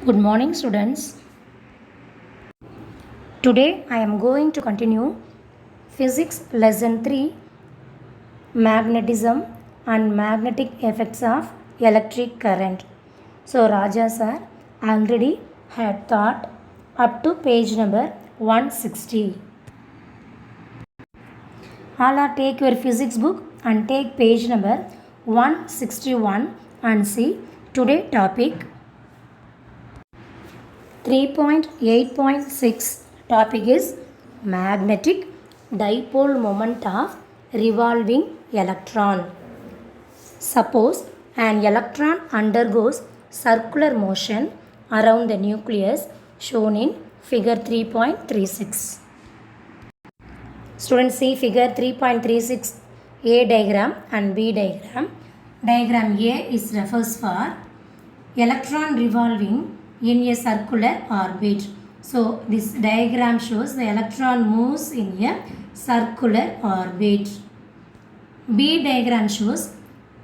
Good morning, students. Today I am going to continue Physics Lesson 3 Magnetism and Magnetic Effects of Electric Current. So, Raja sir already had taught up to page number 160. All are take your physics book and take page number 161 and see today topic 3.8.6 topic is magnetic dipole moment of revolving electron. Suppose an electron undergoes circular motion around the nucleus shown in figure 3.36. Students, see figure 3.36 A diagram and B diagram. Diagram A is refers for electron revolving in a circular orbit. So this diagram shows the electron moves in a circular orbit. B diagram shows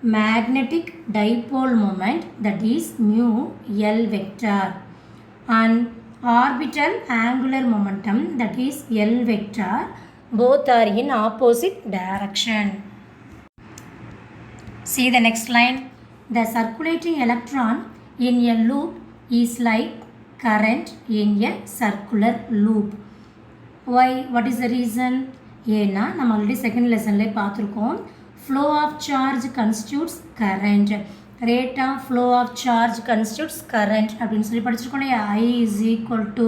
magnetic dipole moment, that is mu L vector, and orbital angular momentum, that is L vector. Both are in opposite direction. See the next line. The circulating electron in a loop is like current in a circular loop. Why? What is the reason? ஏன்னா நம்ம already second லெசன்லேயே பார்த்துருக்கோம், flow of charge constitutes current, rate of flow of charge constitutes current அப்படின்னு சொல்லி படிச்சிருக்கோம் இல்லையா. I is equal to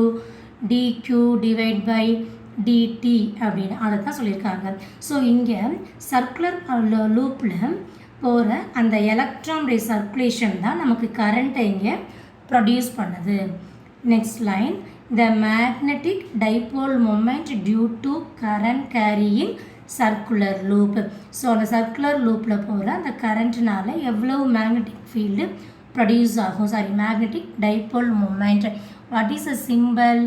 dq divide by dt அப்படின்னு அதை தான் சொல்லியிருக்காங்க. ஸோ இங்கே சர்க்குலர் லூப்பில் போகிற அந்த எலக்ட்ரானுடைய சர்க்குலேஷன் தான் நமக்கு கரண்ட்டை இங்கே ப்ரொடியூஸ் பண்ணுது. Next line, the magnetic dipole moment due to current carrying circular loop. So அந்த சர்க்குலர் லூப்பில் போகிற அந்த கரண்ட்னால எவ்வளவு மேக்னெட்டிக் ஃபீல்டு ப்ரொடியூஸ் ஆகும், magnetic dipole moment. What is a symbol?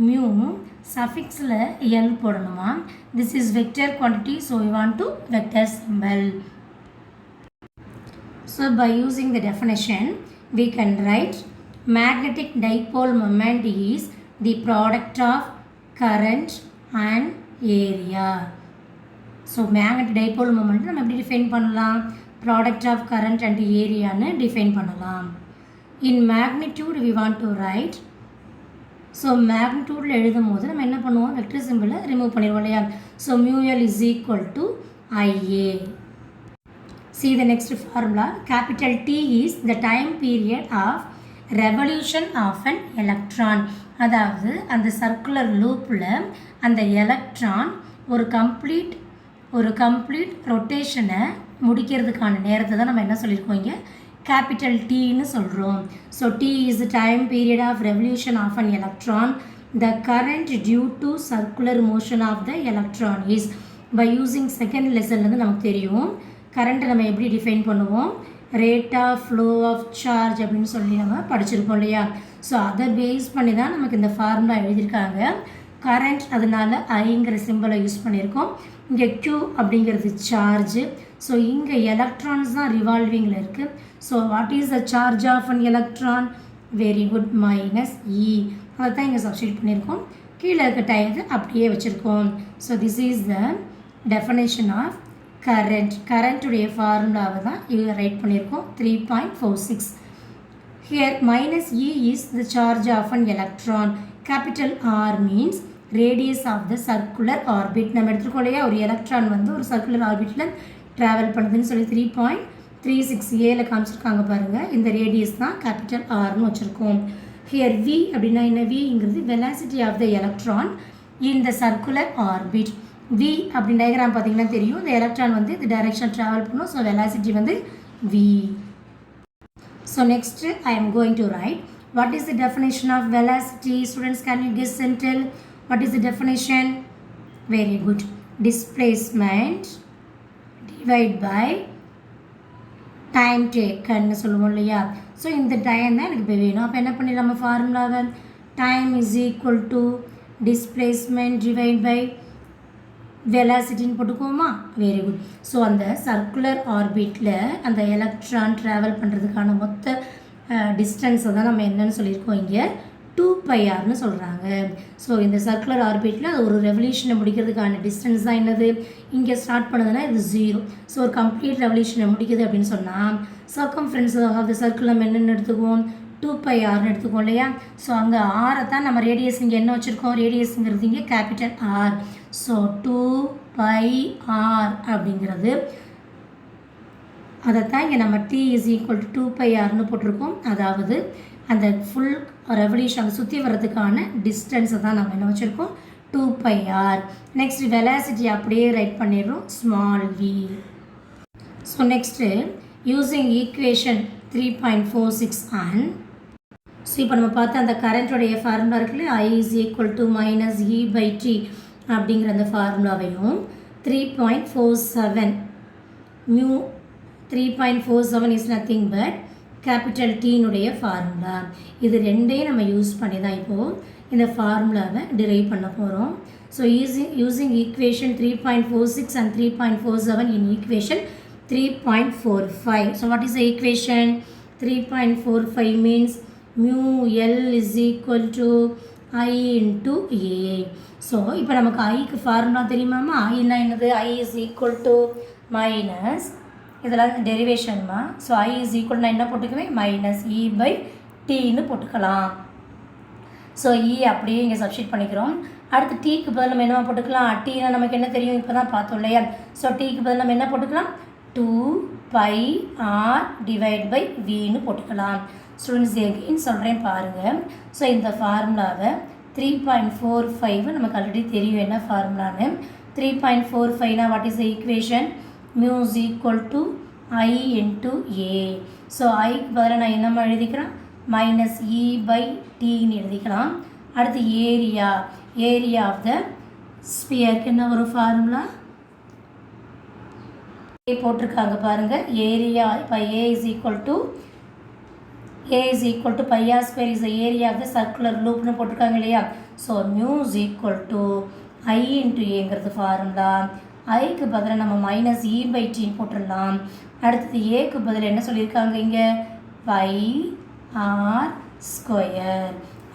Mu சஃபிக்ஸில் எல் போடணுமா. This is vector quantity, so you want to vector symbol. So by using the definition we can write magnetic dipole moment is the product of current and area. So magnetic dipole moment நம்ம எப்படி define பண்ணலாம்? Product of current and area ன்னு define பண்ணலாம். In magnitude we want to write. So magnitude எழுதும் போது நம்ம என்ன பண்ணுவோம்? வெக்டர் சிம்பிளை ரிமூவ் பண்ணிடுவோம் இல்லையா. So mu L is equal to IA. See the next formula. Capital T is the time period of revolution of an electron. அதாவது அந்த சர்க்குலர் லூப்பில் அந்த எலக்ட்ரான் ஒரு கம்ப்ளீட் ரொட்டேஷனை முடிக்கிறதுக்கான நேரத்தை தான் நம்ம என்ன சொல்லியிருக்கோம் இங்கே கேபிட்டல் டீன்னு சொல்கிறோம். So T is the time period of revolution of an electron. The current due to circular motion of the electron is. By using second லெசன்லேருந்து நமக்கு தெரியும் கரண்ட்டை நம்ம எப்படி டிஃபைன் பண்ணுவோம், rate of flow of charge அப்படின்னு சொல்லி நம்ம படிச்சிருக்கோம் இல்லையா. ஸோ அதை பேஸ் பண்ணி தான் நமக்கு இந்த ஃபார்முலா எழுதியிருக்காங்க. கரண்ட் அதனால ஐங்கிற சிம்பிளை யூஸ் பண்ணியிருக்கோம். இங்கே Q அப்படிங்கிறது சார்ஜு. ஸோ இங்கே எலக்ட்ரான்ஸ் தான் ரிவால்விங்கில் இருக்குது. So what is the charge of an electron? Very good, minus e. அதை தான் இங்கே சப்ஸ்டியூட் பண்ணியிருக்கோம். கீழே இருக்க டயத்தை அப்படியே வச்சுருக்கோம். So this is the definition ஆஃப் கரண்ட்டுடைய ஃபார்முலாவை தான் இங்கே ரைட் பண்ணியிருக்கோம் 3.46. Here minus e is the charge of an electron. Capital R means radius of the circular orbit. நம்ம எடுத்துருக்கோம் இல்லையா, ஒரு எலக்ட்ரான் வந்து ஒரு சர்க்குலர் ஆர்பிட்டில் ட்ராவல் பண்ணுதுன்னு சொல்லி 3.36 ஏல காமிச்சிருக்காங்க பாருங்கள். இந்த ரேடியஸ் தான் கேபிட்டல் ஆர்னு வச்சுருக்கோம். ஹியர் வி அப்படின்னா என்ன? விங்கிறது velocity of the electron in the circular orbit. V அப்படின்னு டயக்ராம் பார்த்தீங்கன்னா தெரியும், இந்த எலக்ட்ரான் வந்து இந்த டைரக்ஷன் ட்ராவல் பண்ணும். ஸோ வெலாசிட்டி வந்து V. So next I am going to write what is the definition of velocity. Students, can you guess and tell what is the definition? Very good, displacement divide by time டேக்கன்னு சொல்லுவோம் இல்லையா. So இந்த time தான் எனக்கு இப்போ வேணும். அப்போ என்ன பண்ணி நம்ம ஃபார்முலாவை time is equal to displacement divide by வெலாசிட்டின்னு போட்டுக்குவோமா. Very good. ஸோ அந்த சர்க்குலர் ஆர்பிட்டில் அந்த எலக்ட்ரான் ட்ராவல் பண்ணுறதுக்கான மொத்த டிஸ்டன்ஸை தான் நம்ம என்னன்னு சொல்லியிருக்கோம் இங்கே 2πrனு சொல்கிறாங்க. ஸோ இந்த சர்க்குலர் ஆர்பிட்டில் அது ஒரு ரெவல்யூஷனை முடிக்கிறதுக்கான டிஸ்டன்ஸ் தான் என்னது, இங்கே ஸ்டார்ட் பண்ணுதுன்னா இது 0. ஸோ ஒரு கம்ப்ளீட் ரெவல்யூஷனை முடிக்குது அப்படின்னு சொன்னால் சர்க்கம்ஃபரன்ஸ் ஆஃப் த சர்க்கிள் நம்ம என்னென்னு எடுத்துக்குவோம், 2πrனு எடுத்துக்குவோம் இல்லையா. ஸோ அங்கே ஆரை தான் நம்ம ரேடியஸ் இங்கே என்ன வச்சுருக்கோம், ரேடியஸுங்கிறது இங்கே கேபிட்டல் R. ஸோ 2πr அப்படிங்கிறது அதைத்தான் இங்கே நம்ம t = 2πrனு போட்டிருக்கோம். அதாவது அந்த ஃபுல் ரெவல்யூஷன் அதை சுற்றி வர்றதுக்கான டிஸ்டன்ஸை தான் நம்ம என்ன வச்சுருக்கோம், 2πr. நெக்ஸ்ட் வெலாசிட்டி அப்படியே ரைட் பண்ணிடுறோம், small v. So next using equation 3.46 and so இப்போ நம்ம பார்த்து அந்த கரண்ட்டோடைய ஃபார்முலா இருக்குல்ல, I = -E/t அப்படிங்கிற அந்த ஃபார்முலாவையும் 3.47 mu 3.47 is nothing but capital டீனுடைய ஃபார்முலா. இது ரெண்டையும் நம்ம யூஸ் பண்ணி தான் இப்போது இந்த ஃபார்முலாவை டிரைவ் பண்ண போகிறோம். So using equation 3.46 and 3.47 in equation 3.45. So what is the equation? 3.45 means mu L is equal to I into A. So இப்போ நமக்கு ஐக்கு ஃபார்முலா தெரியுமாம்மா, ஐன்னா என்னது, I is equal to minus இதெல்லாம் டெரிவேஷன்மா. ஸோ I is equal நான் என்ன போட்டுக்குவேன், -E/tன்னு போட்டுக்கலாம். So E அப்படியே இங்கே சப்ஸ்டிட் பண்ணிக்கிறோம். அடுத்து டீக்கு பதில் நம்ம என்னவா போட்டுக்கலாம், டீனா நமக்கு என்ன தெரியும், இப்போ தான் பார்த்தோம் இல்லையா. ஸோ டீக்கு பதில் நம்ம என்ன போட்டுக்கலாம், 2πr/Vன்னு போட்டுக்கலாம். ஸ்டூடெண்ட்ஸ் எகைன் சொல்கிறேன் பாருங்கள். ஸோ இந்த ஃபார்முலாவை 3.45 நமக்கு ஆல்ரெடி தெரியும் என்ன ஃபார்முலான்னு. 3.45னா what is the equation, mu is equal to I into A. So ஐக்கு பதிலாக நான் என்னம்மா எழுதிக்கிறேன், -E/tன்னு எழுதிக்கலாம். அடுத்து ஏரியா ஆஃப் த ஸ்பியருக்கு என்ன ஒரு ஃபார்முலா போட்டிருக்காங்க பாருங்கள். ஏரியா இப்போ A is equal to πr² is the area of the circular loopனு போட்டிருக்காங்க இல்லையா. So mu is equal to I into Aங்கிறது ஃபார்முலா. ஐக்கு பதிலாக நம்ம -E/t போட்டுடலாம். அடுத்தது ஏக்கு பதில் என்ன சொல்லியிருக்காங்க இங்கே, πr².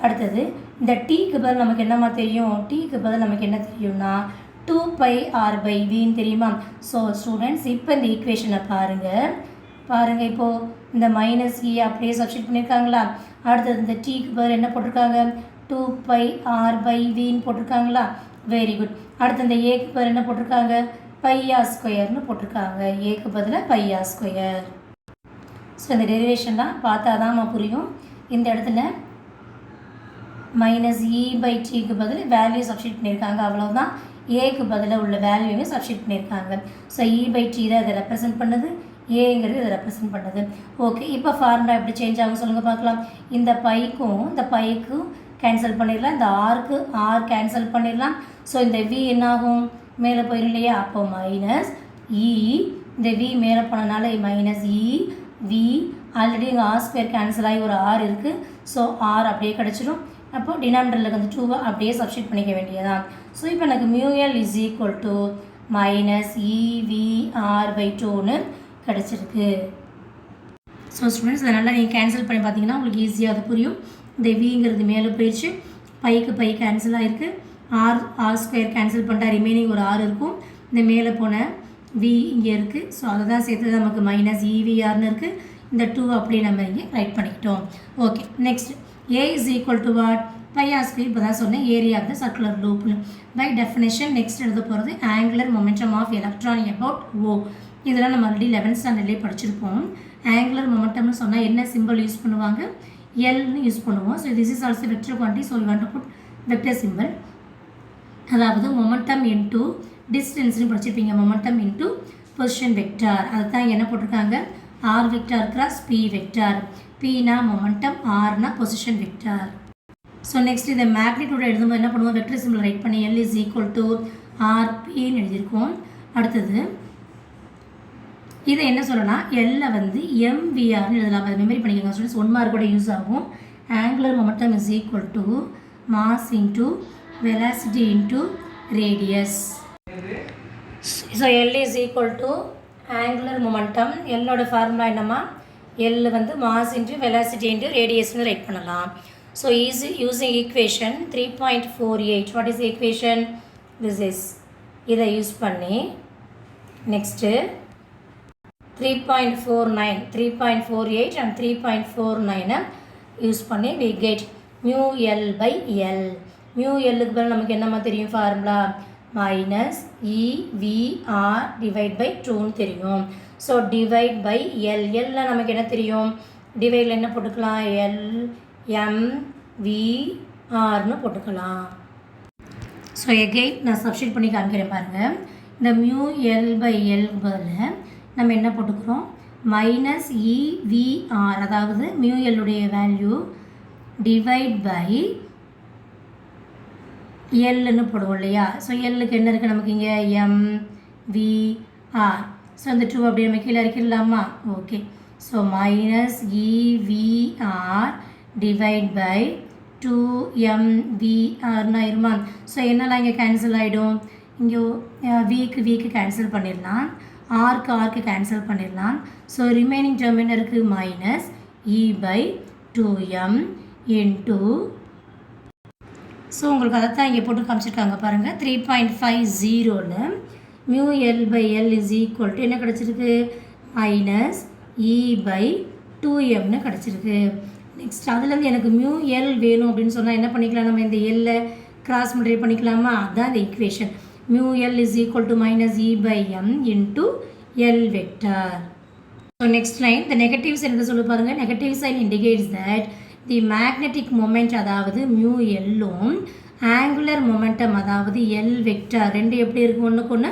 அடுத்தது இந்த டீக்கு பதில் நமக்கு என்னம்மா தெரியும், டீக்கு பதில் நமக்கு என்ன தெரியும்னா 2πr/Vன்னு தெரியுமா. ஸோ ஸ்டூடெண்ட்ஸ் இப்போ இந்த ஈக்குவேஷனை பாருங்கள் இப்போது இந்த -E அப்படியே சப்ஸ்டிட் பண்ணியிருக்காங்களா. அடுத்தது இந்த டீக்கு பதில் என்ன போட்டிருக்காங்க, 2πr/Vன்னு போட்டிருக்காங்களா. Very good. அடுத்து இந்த ஏக்கு பதில் என்ன போட்டிருக்காங்க, πr²ன்னு போட்டிருக்காங்க. ஏக்கு பதிலாக πr². ஸோ இந்த டெரிவேஷன்லாம் பார்த்தா தான் புரியும். இந்த இடத்துல -E/tக்கு பதில் வேல்யூ சப்ஸ்டிட் பண்ணியிருக்காங்க, அவ்வளோதான். ஏக்கு பதிலாக உள்ள வேல்யூவை சப்ஸ்டிட் பண்ணியிருக்காங்க. ஸோ E/t தான் இதை ரெப்ரசன்ட் பண்ணுது, ஏங்கிறது இதை ரெப்ரசன்ட் பண்ணுது. ஓகே, இப்போ ஃபார்முலா எப்படி சேஞ்ச் ஆகும் சொல்லுங்கள் பார்க்கலாம். இந்த பைக்கும் கேன்சல் பண்ணிடலாம், இந்த ஆருக்கு ஆர் கேன்சல் பண்ணிடலாம். ஸோ இந்த V என்னாகும், மேலே போயிடும் இல்லையா. அப்போ -E, இந்த V மேலே போனனால -E/V. ஆல்ரெடி இங்கே R² கேன்சல் ஆகி ஒரு R இருக்குது. ஸோ R அப்படியே கிடச்சிடும். அப்போது டினாமினேட்டரில் வந்து 2 அப்படியே சப்ஸ்டிட் பண்ணிக்க வேண்டியதான். ஸோ இப்போ எனக்கு μL is equal to -EVR/2ன்னு கிடச்சிருக்கு. ஸோ ஸ்டூடெண்ட்ஸ் அதை நல்லா நீங்கள் கேன்சல் பண்ணி பார்த்தீங்கன்னா உங்களுக்கு ஈஸியாக அது புரியும். இந்த விங்கிறது மேலே போயிடுச்சு, பைக்கு கேன்சல் ஆகிருக்கு, R² கேன்சல் பண்ணிட்டா ரிமைனிங் ஒரு R இருக்கும். இந்த மேலே போன V இங்கே இருக்குது. ஸோ அதை தான் சேர்த்து நமக்கு -EVRன்னு இருக்குது. இந்த 2 அப்படியே நம்ம இங்கே ரைட் பண்ணிக்கிட்டோம். Okay, next A is equal to what, πr². இப்போ தான் சொன்னேன் ஏரியா ஆஃப் த சர்க்குலர் லூப்னு. பை டெஃபினேஷன் நெக்ஸ்ட் எழுத போகிறது angular momentum of electron about O. இதெல்லாம் நம்ம ஆல்ரெடி 11th ஸ்டாண்டர்ட்லேயே படிச்சிருப்போம். ஆங்குலர் மொமெண்டம்னு சொன்னால் என்ன சிம்பிள் யூஸ் பண்ணுவாங்க, Lன்னு யூஸ் பண்ணுவோம். So this is also vector quantity. So you want to put vector symbol. அதாவது மொமெண்டம் இன்டூ டிஸ்டன்ஸ்னு படிச்சிருப்பீங்க, மொமெண்டம் இன்டூ பொசிஷன் வெக்டார். அதை தான் என்ன போட்டிருக்காங்க, R vector cross P vector. Pனா மொமெண்டம், Rனா பொசிஷன் வெக்டார். ஸோ நெக்ஸ்ட் இந்த மேக்னிடியூட் எழுதும்போது என்ன பண்ணுவோம், வெக்டர் சிம்பிள் ரைட் பண்ணி L is equal to RPன்னு எழுதியிருக்கோம். அடுத்தது இதை என்ன சொல்லலாம், L வந்து MVRன்னு எழுதலாம். அதை மெமரி பண்ணிக்கோங்க ஸ்டூடெண்ட்ஸ், 1 மார்க் கூட யூஸ் ஆகும். Angular momentum is equal to mass into velocity into radius. So L is equal to angular momentum. எல்லோட ஃபார்முலா என்னம்மா, எல் வந்து மாஸ் இன்ட்டு வெலாசிட்டி இன்ட்டு ரேடியஸ்னு ரைட் பண்ணலாம். So using equation 3.48. What is equation? This is. இதை use பண்ணி next 3.48 and 3.49 யூஸ் பண்ணி we get mu L by L. mu Lக்கு பதில் நமக்கு என்னமா தெரியும் formula? Minus EVR divide by 2ன்னு தெரியும். So divide by L. எல்ல நமக்கு என்ன தெரியும்? டிவைடில் என்ன போட்டுக்கலாம்? LMVRன்னு போட்டுக்கலாம். ஸோ எகைன் நான் சப்ஸ்டிட் பண்ணி காமிக்கிறேன் பாருங்கள். இந்த mu L by L பதில் நம்ம என்ன போட்டுக்கிறோம்? மைனஸ் EVR, அதாவது mu L உடைய வேல்யூ டிவைட் பை எல்லுன்னு போடுவோம் இல்லையா? ஸோ எல்லுக்கு என்ன இருக்குது நமக்கு இங்கே? MVR. ஸோ அந்த 2 அப்படியே நம்ம கீழே இறக்கிடலாமா? Okay. So minus EVR divide by 2MVRன்னு ஆயிருமா? ஸோ என்னெல்லாம் இங்கே கேன்சல் ஆகிடும்? இங்கே வீக்கு கேன்சல் பண்ணிடலாம், ஆர்க்கு கேன்சல் பண்ணிடலாம். ஸோ ரிமைனிங் டேர்ம் என்ன இருக்குது? Minus E by 2M into. So உங்களுக்கு அதை தான் இங்கே போட்டு காமிச்சிருக்காங்க பாருங்கள். 3.50ல் mu L by L is equal to என்ன கிடச்சிருக்கு? மைனஸ் E by 2Mன்னு கிடச்சிருக்கு. நெக்ஸ்ட் அதுலேருந்து எனக்கு mu L வேணும் அப்படின்னு சொன்னால் என்ன பண்ணிக்கலாம்? நம்ம இந்த எல்லை கிராஸ் மல்டிப்ளை பண்ணிக்கலாமா? அதுதான் இந்த equation. mu L is equal to minus E by M into L vector. So next line, the negative sign என்ன சொல்லு பாருங்க. Negative sign indicates that the magnetic moment, அதாவது mu Lலும் angular momentum, அதாவது L vector ரெண்டு எப்படி இருக்கு? ஒன்றுக்கு ஒன்று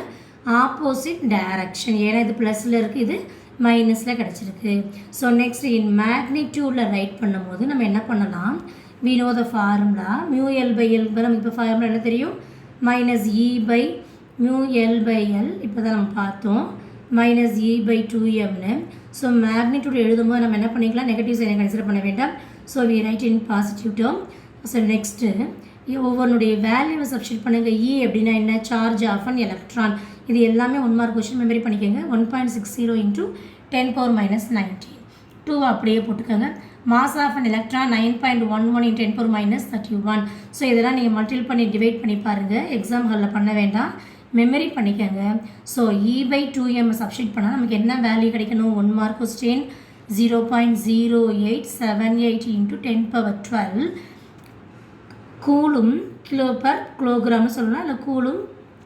ஆப்போசிட் டைரக்ஷன். ஏன்னா இது ப்ளஸில் இருக்குது, இது மைனஸில் கிடச்சிருக்கு. ஸோ நெக்ஸ்ட் இன் மேக்னிடியூடில் ரைட் பண்ணும்போது நம்ம என்ன பண்ணலாம்? we know the formula mu L by L. நமக்கு இப்போ ஃபார்முலா என்ன தெரியும்? Minus E by mu L by L. இப்போ தான் நம்ம பார்த்தோம் மைனஸ் E by 2Mன்னு. ஸோ மேக்னிடியூட் எழுதும்போது நம்ம என்ன பண்ணிக்கலாம்? நெகட்டிவ் சைனை கன்சிடர் பண்ண வேண்டாம். So we write in positive term. So next ஒவ்வொருடைய வேல்யூவை சப்ஸ்டிட் பண்ணுங்கள். E அப்படின்னா என்ன? Charge of an electron. இது எல்லாமே 1 மார்க் கொஸ்டின் மெமரி பண்ணிக்கோங்க. 1.60 இன்ட்டு 10⁻−19. 2 அப்படியே போட்டுக்கோங்க. Mass of an electron 9.11 in 10⁻31. So இதெல்லாம் நீங்கள் மல்டிபிள் பண்ணி டிவைட் பண்ணி பாருங்கள். எக்ஸாம் ஹாலில் பண்ண வேண்டாம், மெமரி பண்ணிக்கோங்க. So E by 2M substitute பண்ணால் நமக்கு என்ன வேல்யூ கிடைக்கணும்? 1 mark question 0.0878 into 10⁻12 coulomb kilo per கிலோகிராம்னு சொல்லலாம், இல்லை கூலும்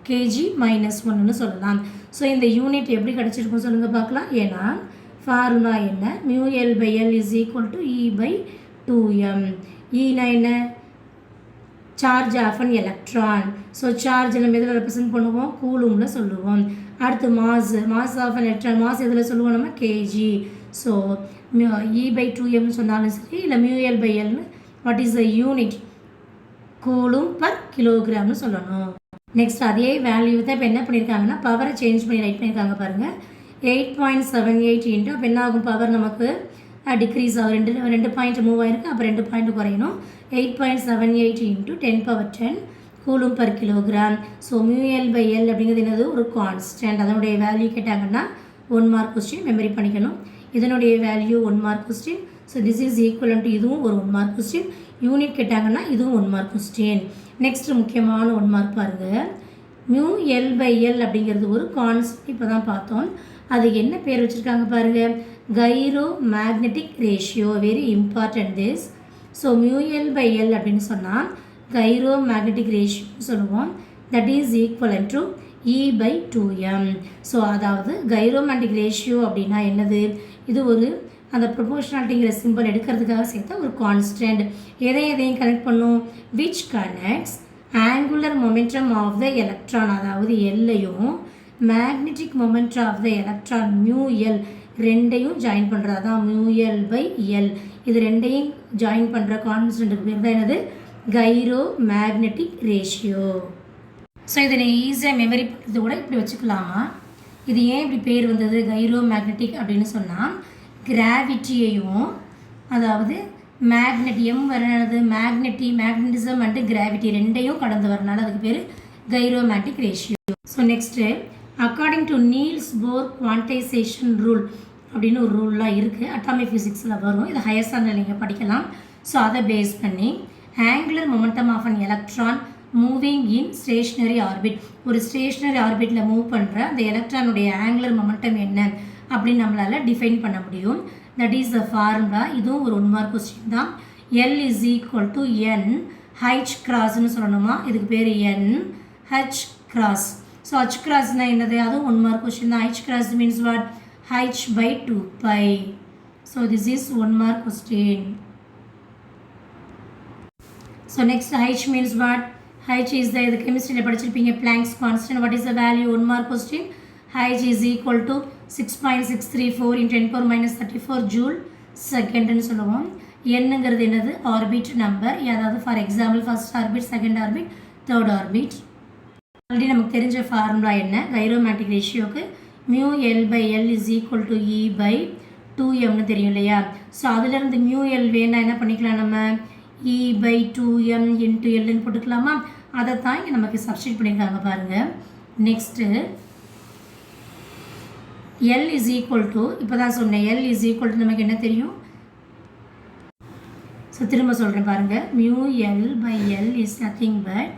kg-1ன்னு சொல்லலாம். ஸோ இந்த யூனிட் எப்படி கிடச்சிருக்கும் சொல்லுங்கள் பார்க்கலாம். ஏன்னா ஃபார்முலா என்ன? mu L by L is equal to E by 2M. ஈனா என்ன? Charge of an electron. So charge நம்ம எதில் ரெப்ரசன்ட் பண்ணுவோம்? கூலும்ல சொல்லுவோம். அடுத்து mass of an electron, mass எதில் சொல்லுவோம் நம்ம? kg. So E by 2M சொன்னாலும் சரி, இல்லை mu L by L, what is the unit? Coulomb per கிலோகிராம்னு சொல்லணும். நெக்ஸ்ட் அதே வேல்யூ தான் இப்போ என்ன பண்ணியிருக்காங்கன்னா பவரை சேஞ்ச் பண்ணி ரைட் பண்ணியிருக்காங்க பாருங்கள். 8.78 இன்ட்டு அப்போ என்ன ஆகும்? பவர் நமக்கு டிக்ரீஸ் ஆகும். ரெண்டு பாயிண்ட் மூவ் ஆயிருக்கு, அப்போ 2 பாயிண்ட் குறையணும். 8.78 into 10⁻10 coulomb per kilogram. So mu L by L அப்படிங்கிறது என்னது? ஒரு கான்ஸ்டன்ட். அதனுடைய வேல்யூ கேட்டாங்கன்னா 1 மார்க் கொஸ்டின் மெமரி பண்ணிக்கணும். இதனுடைய value 1 mark question. So this is equal to இதுவும் ஒரு 1 மார்க் கொஸ்டின். யூனிட் கேட்டாங்கன்னா இதுவும் 1 மார்க் கொஸ்டின். நெக்ஸ்ட் முக்கியமான 1 மார்க் பாருங்கள். mu L by L அப்படிங்கிறது ஒரு கான்ஸ்டன்ட். இப்போ தான் பார்த்தோம். அது என்ன பேர் வச்சுருக்காங்க பாருங்கள்? Cairo magnetic ratio. Very important this. So mu L by L அப்படின்னு சொன்னால் கைரோ மேக்னெட்டிக் ரேஷியோன்னு சொல்லுவோம். That is equivalent to E by 2M. So அதாவது கைரோ மேக்னெட்டிக் ரேஷியோ அப்படின்னா என்னது? இது ஒரு அந்த ப்ரொபோர்ஷனாலிட்டிங்கிற சிம்பிள் எடுக்கிறதுக்காக சேர்த்தா ஒரு கான்ஸ்டன்ட். எதையும் கனெக்ட் பண்ணும்? Which connects angular momentum of the electron, அதாவது எல்லையும் magnetic momentum of the electron mu L ரெண்டையும் ஜாயின் பண்ணுறது தான் mu L by L. இது ரெண்டையும் ஜாயின் பண்ணுற கான்ஸ்டன்ட்டுக்கு பேர் தான் என்னது? Cairo magnetic ratio. ஸோ இதை நீங்கள் ஈஸியாக மெமரி பண்ணுறது கூட இப்படி வச்சுக்கலாமா? இது ஏன் இப்படி பேர் வந்தது கைரோ மேக்னெட்டிக் அப்படின்னு சொன்னால், கிராவிட்டியையும் அதாவது மேக்னெட்டியம் வரது மேக்னெட்டிசம் அண்டு கிராவிட்டி ரெண்டையும் கடந்து வரனால அதுக்கு பேர் gyromagnetic ratio. So next according to Niels Bohr quantization rule, அப்படின்னு ஒரு ரூல்லாம் இருக்குது, அட்டாமிக் ஃபிசிக்ஸில் வரும். இது ஹையர் ஸ்டாண்டர்ட் நீங்கள் படிக்கலாம். ஸோ அதை பேஸ் பண்ணி angular momentum of an electron moving in stationary orbit, ஒரு ஸ்டேஷ்னரி ஆர்பிட்டில் மூவ் பண்ணுற அந்த எலக்ட்ரானுடைய ஆங்குலர் மொமெண்டம் என்ன அப்படின்னு நம்மளால் டிஃபைன் பண்ண முடியும். That is the formula. இதுவும் ஒரு 1 மார்க் கொஸ்டின் தான். L is equal to N H crossன்னு சொல்லணுமா, இதுக்கு பேர் N H cross. So H crossனா என்னது, அதுவும் 1 மார்க் கொஸ்டின் தான். H cross means what? H by 2 pi. So this is 1 mark question. So next H means what? H is the chemistry படிச்சிருப்பீங்க Planck's constant. What is the value? 1 mark question. H is equal to 6.634 in 10 power minus 34 joule second ன்னு சொல்லுவோம். என்னங்கிறது என்னது, orbit number. அதாவது for example first orbit, second orbit, third orbit. Already நமக்கு தெரிஞ்ச formula என்ன, gyromagnetic ரேஷியோக்கு mu L by L is equal to E by 2mனு தெரியும் இல்லையா. ஸோ அதுலேருந்து மியூ எல் வேணா என்ன பண்ணிக்கலாம், நம்ம இ பை 2m இன்ட்டு எல்னு போட்டுக்கலாமா. அதை தான் இங்கே நமக்கு சப்ஸ்டிட் பண்ணியிருக்காங்க பாருங்கள். Next L is equal to, இப்போ தான் சொன்னேன், எல் இஸ் ஈக்குவல் டு நமக்கு என்ன தெரியும். ஸோ திரும்ப சொல்கிறேன் பாருங்கள், mu L by L is nothing but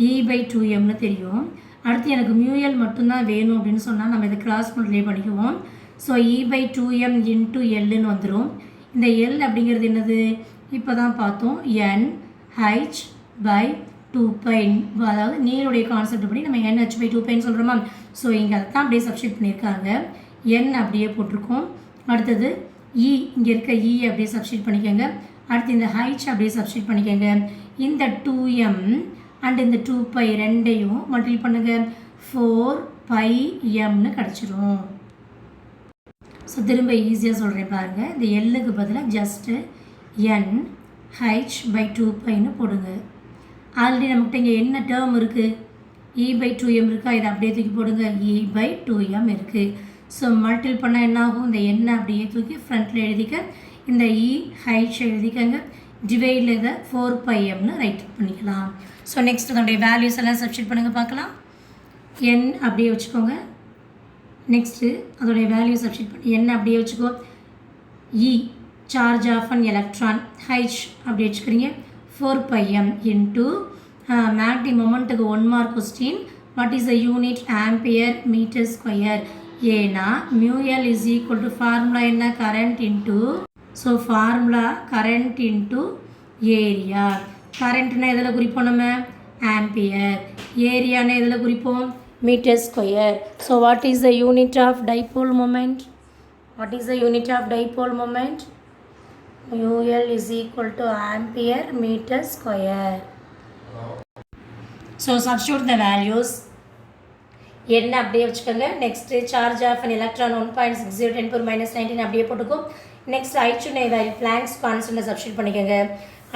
E by 2mனு தெரியும். அடுத்து எனக்கு மியூ எல் மட்டும்தான் வேணும் அப்படின்னு சொன்னால் நம்ம இதை கிராஸ் மல்டிப்ளை பண்ணிக்குவோம். So E by 2m into எல்லுன்னு வந்துடும். இந்த எல் அப்படிங்கிறது என்னது, இப்போ தான் பார்த்தோம், என் ஹைச் பை 2π, அதாவது நீருடைய கான்செப்ட் படி நம்ம NH பை 2πன்னு சொல்கிறோமா. ஸோ இங்கே அதை தான் அப்படியே சப்ஸ்டிட் பண்ணியிருக்காங்க, என் அப்படியே போட்டிருக்கோம். அடுத்தது இ, இங்கே இருக்க இ அப்படியே சப்ஸ்டிட் பண்ணிக்கோங்க. அடுத்து இந்த ஹைச் அப்படியே சப்ஸ்டிட் பண்ணிக்கோங்க. இந்த 2m அண்ட் இந்த 2π ரெண்டையும் மல்டிப்ளை பண்ணுங்கள், 4πmனு கிடச்சிரும். ஸோ திரும்ப ஈஸியாக சொல்கிறேன் பாருங்கள், இந்த எல்லுக்கு பதிலாக ஜஸ்ட்டு என் ஹைச் பை 2πன்னு போடுங்க. ஆல்ரெடி நம்மகிட்ட இங்கே என்ன டேர்ம் இருக்குது, இ பை 2m இருக்கா, இதை அப்படியே தூக்கி போடுங்க, இ பை 2m இருக்குது. ஸோ மல்டிபிள் பண்ணால் என்ன ஆகும், இந்த எண்ணை அப்படியே தூக்கி ஃப்ரண்ட்டில் எழுதிக்க, இந்த இ ஹைச் எழுதிக்கங்க, டிவைடில் இதை 4πmனு ரைட் பண்ணிக்கலாம். ஸோ நெக்ஸ்ட் அதோடைய வேல்யூஸ் எல்லாம் சப்ஸ்டிட் பண்ணுங்கள் பார்க்கலாம். என் அப்படியே வச்சுக்கோங்க. நெக்ஸ்ட்டு அதோடைய வேல்யூ சப்ஸ்டிட் பண்ணி என் அப்படியே வச்சுக்கோ. E charge of an electron, h அப்படி வச்சுக்கிறீங்க, 4πm இன்ட்டு மேக்னெட்டிக் மொமெண்ட்டுக்கு 1 mark question. What is the unit, ampere metre square. ஏன்னா mu L is equal to formula என்ன, current into, so formula current into area. கரண்ட்னா எதில் குறிப்போம் நம்ம, ampere. ஏரியானா எதில் குறிப்போம், metre square. So what is the unit of dipole moment, what is the unit of dipole moment, mu L is equal to ampere metre square. So substitute the values. என்ன அப்படியே வச்சுக்கோங்க. Next charge of an electron 1.60 10 power minus 19 அப்படியே போட்டுக்கும். Next ஐச்சுனை value Planck's கான்ஸ்டன்ட்டை substitute பண்ணிக்கோங்க.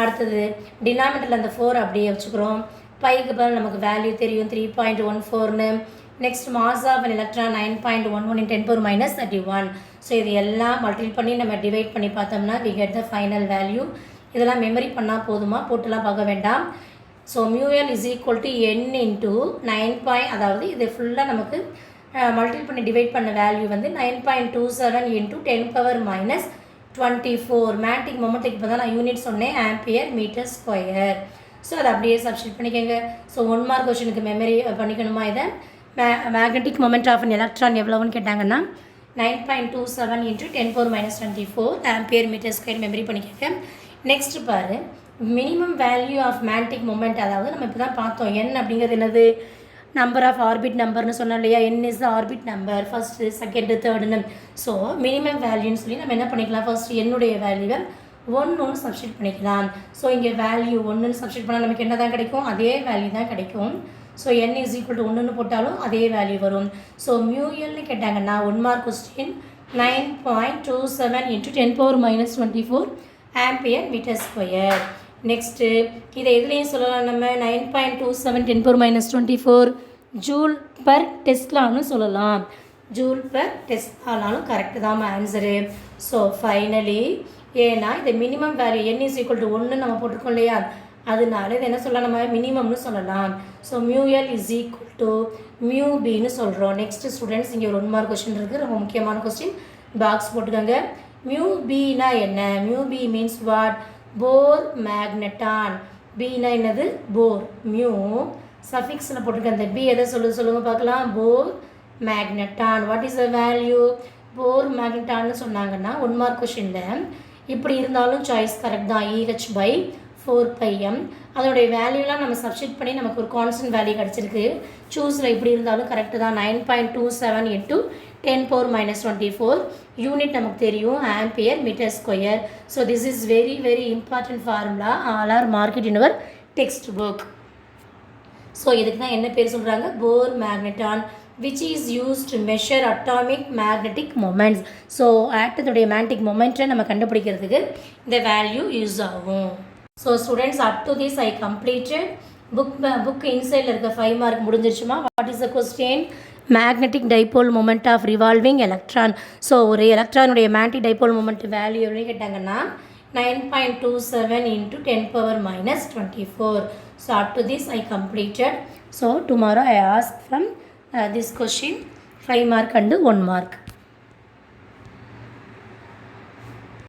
அடுத்தது டினாமினேட்டரில் அந்த 4 அப்படியே வச்சுக்கிறோம். பைக்கு பதில் நமக்கு வேல்யூ தெரியும் 3.14ன்னு. Next mass of an electron 9.11 in 10 power minus 31. So இது எல்லாம் மல்டிபிள் பண்ணி நம்ம டிவைட் பண்ணி பார்த்தோம்னா we get the final value. இதெல்லாம் மெமரி பண்ணால் போதுமா, போட்டுலாம் பார்க்க வேண்டாம். So mu L is equal to n into 9. அதாவது இது ஃபுல்லாக நமக்கு மல்டிபிள் பண்ணி டிவைட் பண்ண வேல்யூ வந்து 9.27 இன்ட்டு 10 power minus 24. மேக்னெட்டிக் மொமெண்ட்டுக்கு இப்போ தான் நான் யூனிட் சொன்னேன், ஆம்பியர் மீட்டர் ஸ்கொயர். ஸோ அதை அப்படியே சப்ஸ்டிட் பண்ணிக்கோங்க. ஸோ 1 மார்க் கொஸ்டினுக்கு மெமரி பண்ணிக்கணுமா, இதை magnetic moment of an electron எவ்வளோன்னு கேட்டாங்கன்னா 9.27 into 10 power minus 24 ampere metre square memory பண்ணிக்கோங்க. நெக்ஸ்ட் பாரு, minimum value of magnetic moment. அதாவது நம்ம இப்போ தான் பார்த்தோம் n அப்படிங்கிறது என்னது, நம்பர் ஆஃப் ஆர்பிட் நம்பர்னு சொன்னோம் இல்லையா, n is the orbit number, first second தேர்டுன்னு. ஸோ மினிமம் வேல்யூன்னு சொல்லி நம்ம என்ன பண்ணிக்கலாம், ஃபஸ்ட்டு என்னுடைய வேல்யூவை 1ன்னு சப்ஸ்டிட் பண்ணிக்கலாம். ஸோ இங்கே வேல்யூ 1ன்னு சப்ஸ்டிட் பண்ணால் நமக்கு என்ன தான் கிடைக்கும், அதே வேல்யூ தான் கிடைக்கும். So n is equal to 1ன்னு போட்டாலும் அதே வேல்யூ வரும். ஸோ மியூ எல்னு கேட்டாங்கன்னா 1 mark question 9.27 into 10 power minus 24 ampere metre square. Next இதை எதுலேயும் சொல்லலாம், நம்ம 9.27 10 power minus 24 ஜூல் பர் டெஸ்லான்னு சொல்லலாம். ஜூல் பர் டெஸ்லானாலும் கரெக்டு தான் ஆன்சரு. ஸோ ஃபைனலி ஏன்னா இது minimum value n is equal to 1 நம்ம போட்டிருக்கோம் இல்லையா, அதனால இது என்ன சொல்லலாம், நம்ம மினிமம்னு சொல்லலாம். So mu L is equal to mu பின்னு சொல்கிறோம். நெக்ஸ்ட் ஸ்டூடெண்ட்ஸ் இங்கே ஒரு 1 மார்க் கொஸ்டின் இருக்குது, ரொம்ப முக்கியமான கொஸ்டின். பாக்ஸ் போட்டுக்கோங்க. மியூ பினா என்ன? Mu B means what? Bohr magneton. பினா என்னது? போர். மியூ சஃபிக்ஸில் போட்டிருக்க அந்த பி எதை சொல்லுங்க பார்க்கலாம். Bohr magneton. What is the value? Bohr மேக்னட்டான்னு சொன்னாங்கன்னா 1 மார்க் கொஷினில் இப்படி இருந்தாலும் சாய்ஸ் கரெக்ட் தான். EH/4πm. அதோடைய வேல்யூலாம் நம்ம சப்ஸ்டிட் பண்ணி நமக்கு ஒரு கான்ஸ்டன்ட் வேல்யூ கிடச்சிருக்கு. சூஸில் இப்படி இருந்தாலும் கரெக்டு தான். 9.27 × 10⁻24 யூனிட் நமக்கு தெரியும். Ampere metre square. So this is very very important formula. All are marked in your text book. So இதுக்கு தான் என்ன பேர் சொல்கிறாங்க? Bohr magneton, which is used to measure atomic magnetic moments. So ஆட்டத்துடைய magnetic மொமெண்ட்டை நம்ம கண்டுபிடிக்கிறதுக்கு இந்த வேல்யூ யூஸ் ஆகும். So students, up to this I completed. Book இன்சைடில் இருக்க 5 மார்க் முடிஞ்சிருச்சுமா? What is the question? Magnetic dipole moment of revolving electron. So ஒரு எலக்ட்ரானுடைய மேக்னெட்டிக் டைபோல் மொமெண்ட் வேல்யூ எவ்வளோன்னு கேட்டாங்கன்னா 9.27 × 10⁻24. So up to this I completed. So tomorrow I ask from this question 5 mark and 1 mark.